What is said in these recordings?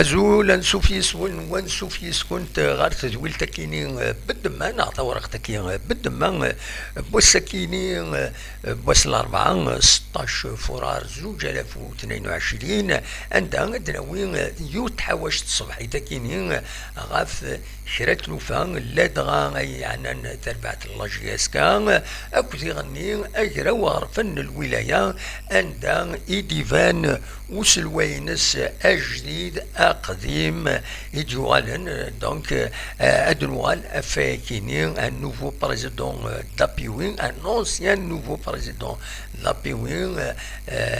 أزول نسوف يسون ونسوف يسكنت غير تزويل تكيني بالدمان نعطى ورق تكيني بالدمان بوس تكيني بوس الأربعة 16 فرار 2022 عندها دناوين يوت حواش الصبح تكيني غاف شرات لوفان لا دغا يعني تربعة اللاجياسكا أكو تيغني أجرا وغرفن الولاية عندها إيديفان وسلوينس أجديد أقديم يجوالن دونك أدنوال أفاكيني un nouveau président d'Apiwin, un ancien nouveau président d'Apiwin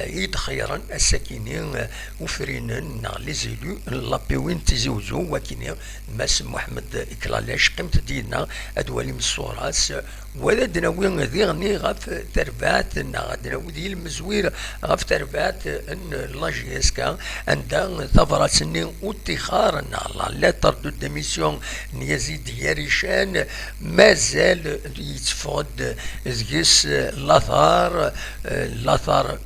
يتخيرن الساكنين وفرينن لي زيلو لابيوين تيزوزو وكيني ماس محمد إكلالاش قيمت دينا أدوالي من الصوراس ولا دناوين ذيغني غاف تربات دناوي ديال المزوير غاف تربات ان لاجيسكا عندها ثغرة سنين واتخار لا طرد ديميسيون يزيد ياريشان مازال يتفقد زكيس الاثار الاثر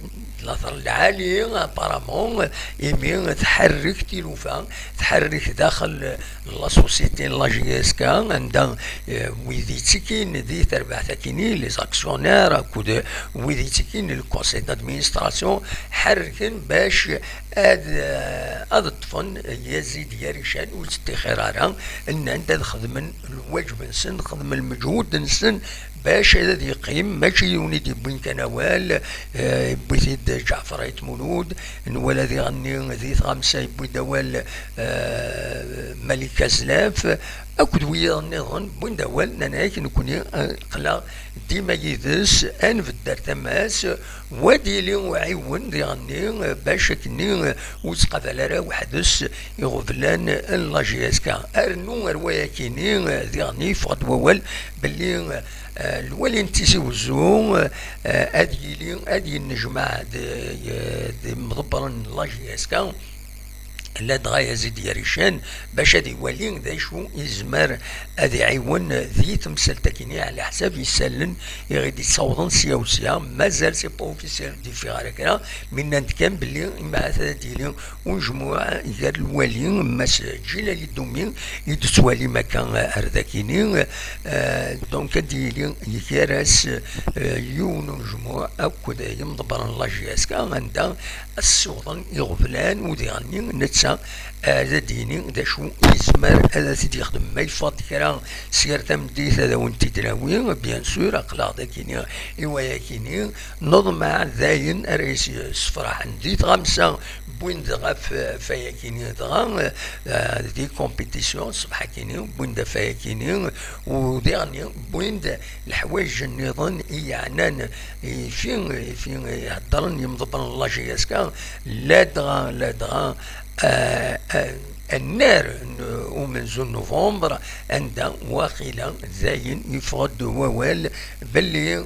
العالي ابارامون يمين تحرك تيلوفا تحرك داخل لا سوسيتي لاجيسكا عندها ويدي تسكين ذي تربع تكيني لي زاكسيونير كود ويدي تسكين الكونسي دادمينستراسيون حركن باش هذا الطفن يزيد ياريشان وتستخيرارا ان انت تخدم الواجب نسن تخدم المجهود نسن باش هذا يقيم ماشي يونيدي بوين كنوال بويد جعفر عيت مولود ولا ذي غني ذي خمسة بوي دوال ملك زلاف أكد ويا النظام بوين دوال ناناك نكوني قلا ديما يدس أن في الدار تماس وديلي وعيون ذي غني باش كني وتقبل راه وحدس يغفلان لاجياسكا أرنو روايا كيني ذي غني فقد ووال باللي الولين تيزوزو ادي النجمع دي مضبرن لاجياسكا لا دغا يزيد ياريشان باش هادي يولي ذا شو يزمر هادي عيون ذي تمثل تاكيني على حساب يسلن يغيد يتصوضن سياوسيا مازال سي با اوفيسيال دي في هكذا من نتكلم باللي مع ديالي ونجموع يقال الوالي ماس جلال الدومين يدسوالي مكان ارداكيني دونك ديالي يكراس يون نجموع اكو يمضبرن لاجياسكا عندها السوضن يغفلان ودي غني نتسا هذا ديني دا شو يزمر هذا سيدي يخدم ما يفض كرا سيرت مديت هذا وانت تراوي بيان سور اقلاق دا كيني ايوايا كيني نظم مع ذاين رئيس الصفراح عندي غمسة بوين دغا فيا كيني دغا دي كومبيتيسيون صباح كيني بوين دا فيا كيني ودي غني بوين دا الحوايج النظام يعني فين يهضرن يمضبرن لاجياسكا لا دغا النار ومن زون نوفمبر عندها واقيلا زاين يفرد ووال باللي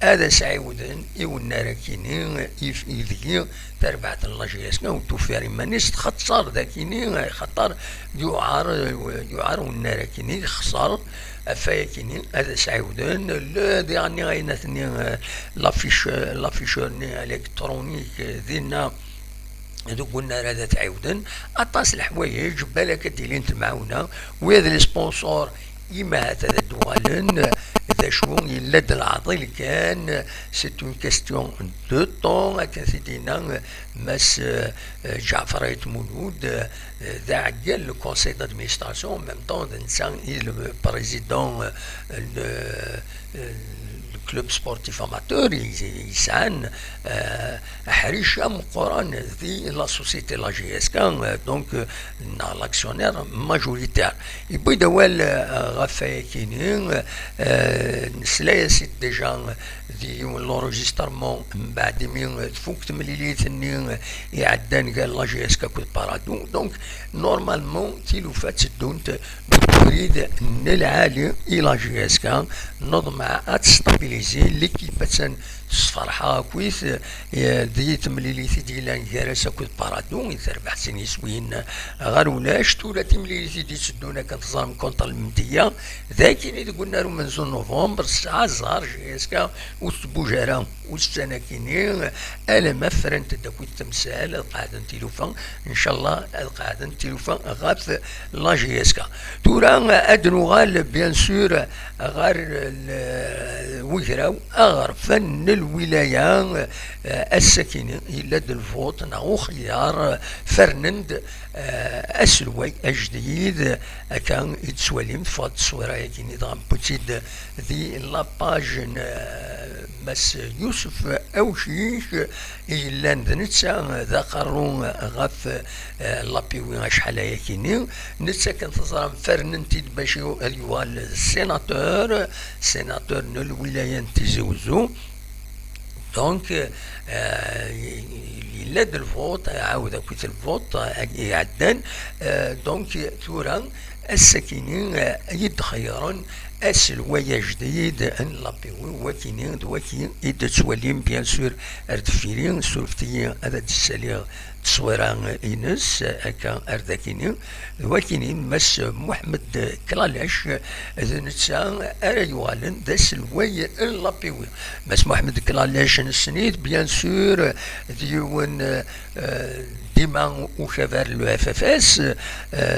هذا سعيودن النار كيني يذكي تربعة اللاجياسكا وتوفير مانيس خطر ذاكيني خطر يعار والنار كيني خسر افايا كيني هذا سعيودن لا يعني غيناتني لافيش الكترونيك دينا هذو قلنا هذا تعاودن اطاس الحوايج بالك ديالين المعاونه وهذا السبونسور إما هذا دوالن ذا شو يلد العضل كان سي اون كاستيون دو طون كان سيدينا ماس جعفر عيت مولود ذا عقل لو كونسي دادمينستراسيون ميم طون انسان لو بريزيدون كلوب سبورتيف اماتور يسعن حريشه مقارن ذي لا سوسيتي لا جي اس كان دونك لاكسيونير ماجوريتير يبغي دوال غفايا كينين نسلايا سيت ديجا ذي لونجسترمون بعد مين تفوكت ملي ثني يعدان قال لا جي اس كا كود بارادو دونك نورمالمون تيلوفات سدونت تريد العالي الى جي اس كا نظم تستابيليزي ليكيب صفرحة كويس دي تمليليتي ديال كاراسا كود بارادون يتربح سنين سوين غير ولاش تولا تمليليتي دي تسدونا كنتظام كونتر المدية ذاك اللي قلنا له من زون نوفمبر الساعة زهر جيسكا وتبوجارا والسنة كيني ألا ما فرنت داكو التمثال قاعدة تيلوفا إن شاء الله قاعدة تيلوفا غاف لا جي اس كا تورا أدنو غال بيان سور غار ويكراو أغر فن الولاية السكينة إلا الفوت ناغو خيار فرنند أسلوي أجديد كان يتسوليم فات صورة كيني دغم بوتيد ذي لاباج بس يوسف أوشيش إلا نتسا ذكرون غف لابيوين شحال كيني نتسا كان تظرم فرننتي باشيو اليوال السيناتور الولاية تيزوزو دونك إلا الفوت عاود كويت الفوت يعدن دونك تورا السكينين يتخيرون السلوية جديد ان لابيوي وكينين دوكي يتسولين بيان سور اردفيرين سورفتيين هذا تسالي تصويران إنس أكا أرداكيني وكيني مس محمد كلالاش نتسا أريوالن داس الوي اللابيوي مس محمد كلالاش نسنيد بيان سور ديون ديما وشافر لو اف اف اس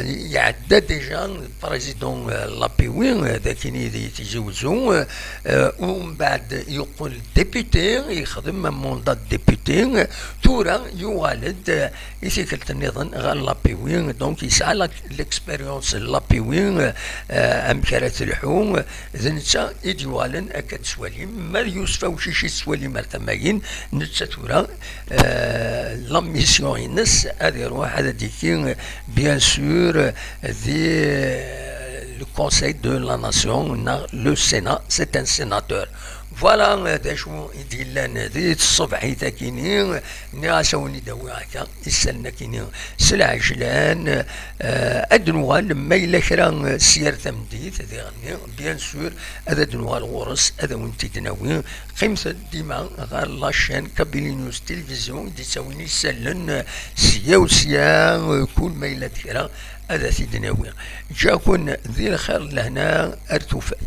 يعدى ديجا بريزيدون لابيوي ذاكيني دي تيجوزو ومن بعد يقول ديبيتي يخدم موندات ديبيتي تورا يوالد يثيكلت النظام غير لابيوين دونك يسعى ليكسبيريونس لابيوين امكارات الحوم ذنتا ايديوالن اكاد سوالي ما يوسف وشيشي سوالي مرتماين نتا تورا لا ميسيون ينس هذا يروح هذا ديكين بيان سور ذي le Conseil de la Nation, le Sénat, c'est un sénateur. فوالا داشو يديلان ذي الصبح تاكيني ناسوني داوي هكا يسالنا كيني سلعجلان ادنوا لما الا كرا سير تمديت هذي غني بيان سور هذا دنوا الغرس هذا وانت تناوي قيمة ديما غير لاشين كابيلي نيوز تلفزيون دي تساويني سالن سيا وسيا كل ما الا كرا هذا تيدناوي جاكون ذي الخير لهنا ارتوفات